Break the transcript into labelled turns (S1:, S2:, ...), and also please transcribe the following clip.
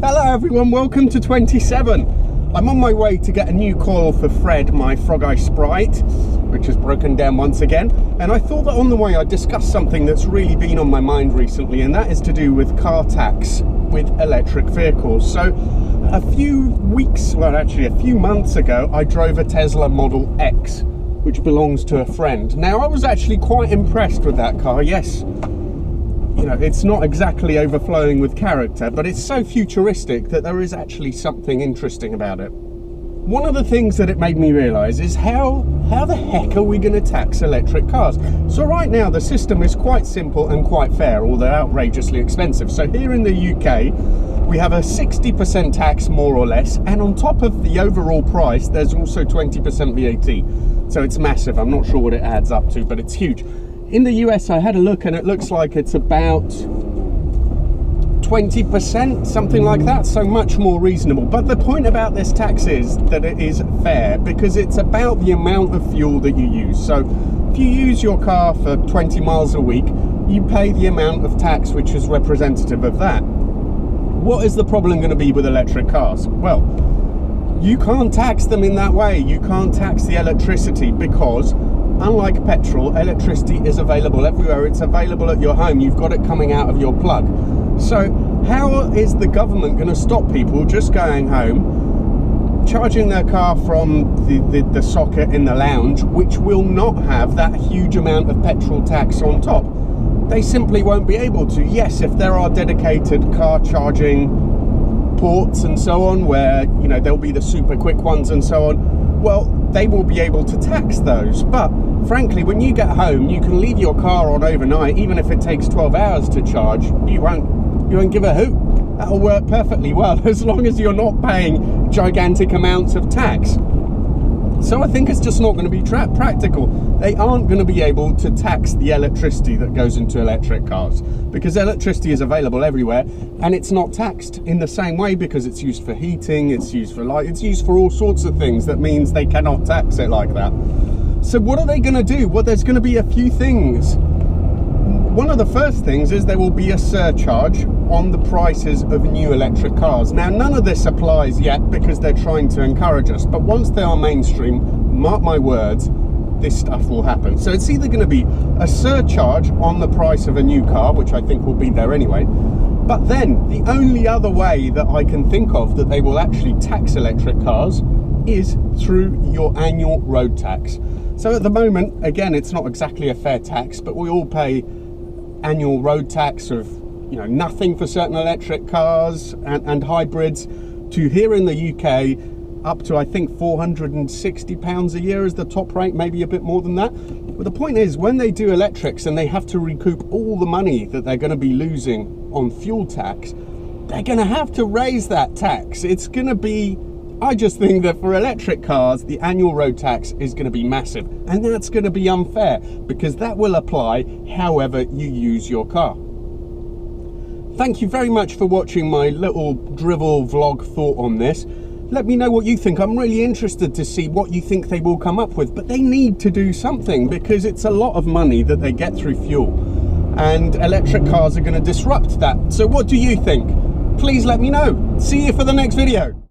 S1: Hello everyone, welcome to 27. I'm on my way to get a new coil for Fred, my Frog Eye Sprite, which has broken down once again. And I thought that on the way I'd discuss something that's really been on my mind recently, and that is to do with car tax with electric vehicles. So a few weeks, well actually a few months ago, I drove a Tesla Model X, which belongs to a friend. Now I was actually quite impressed with that car, yes. You know, it's not exactly overflowing with character, but it's so futuristic that there is actually something interesting about it. One of the things that it made me realise is how the heck are we going to tax electric cars? So right now the system is quite simple and quite fair, although outrageously expensive. So here in the UK, we have a 60% tax more or less, and on top of the overall price, there's also 20% VAT. So it's massive. I'm not sure what it adds up to, but it's huge. In the US, I had a look and it looks like it's about 20%, something like that, so much more reasonable. But the point about this tax is that it is fair because it's about the amount of fuel that you use. So if you use your car for 20 miles a week, you pay the amount of tax which is representative of that. What is the problem going to be with electric cars? Well, you can't tax them in that way. You can't tax the electricity because unlike petrol, electricity is available everywhere. It's available at your home. You've got it coming out of your plug. So how is the government going to stop people just going home, charging their car from the socket in the lounge, which will not have that huge amount of petrol tax on top? They simply won't be able to. Yes, if there are dedicated car charging ports and so on, where, you know, there'll be the super quick ones and so on, well, they will be able to tax those. But frankly, when you get home, you can leave your car on overnight, even if it takes 12 hours to charge. You won't give a hoot. That'll work perfectly well, as long as you're not paying gigantic amounts of tax. So I think it's just not going to be practical. They aren't going to be able to tax the electricity that goes into electric cars because electricity is available everywhere and it's not taxed in the same way because it's used for heating, it's used for light, it's used for all sorts of things. That means they cannot tax it like that. So what are they going to do? Well, there's going to be a few things. One of the first things is there will be a surcharge on the prices of new electric cars. Now, none of this applies yet because they're trying to encourage us, but once they are mainstream, mark my words, this stuff will happen. So it's either going to be a surcharge on the price of a new car, which I think will be there anyway, but then the only other way that I can think of that they will actually tax electric cars is through your annual road tax. So at the moment, again, it's not exactly a fair tax, but we all pay annual road tax of, you know, nothing for certain electric cars and hybrids, to here in the UK up to I think £460 a year is the top rate, maybe a bit more than that. But the point is, when they do electrics and they have to recoup all the money that they're going to be losing on fuel tax, they're going to have to raise that tax. It's going to be, I just think that for electric cars, the annual road tax is going to be massive, and that's going to be unfair because that will apply however you use your car. Thank you very much for watching my little drivel vlog thought on this. Let me know what you think. I'm really interested to see what you think they will come up with, but they need to do something because it's a lot of money that they get through fuel, and electric cars are going to disrupt that. So what do you think? Please let me know. See you for the next video.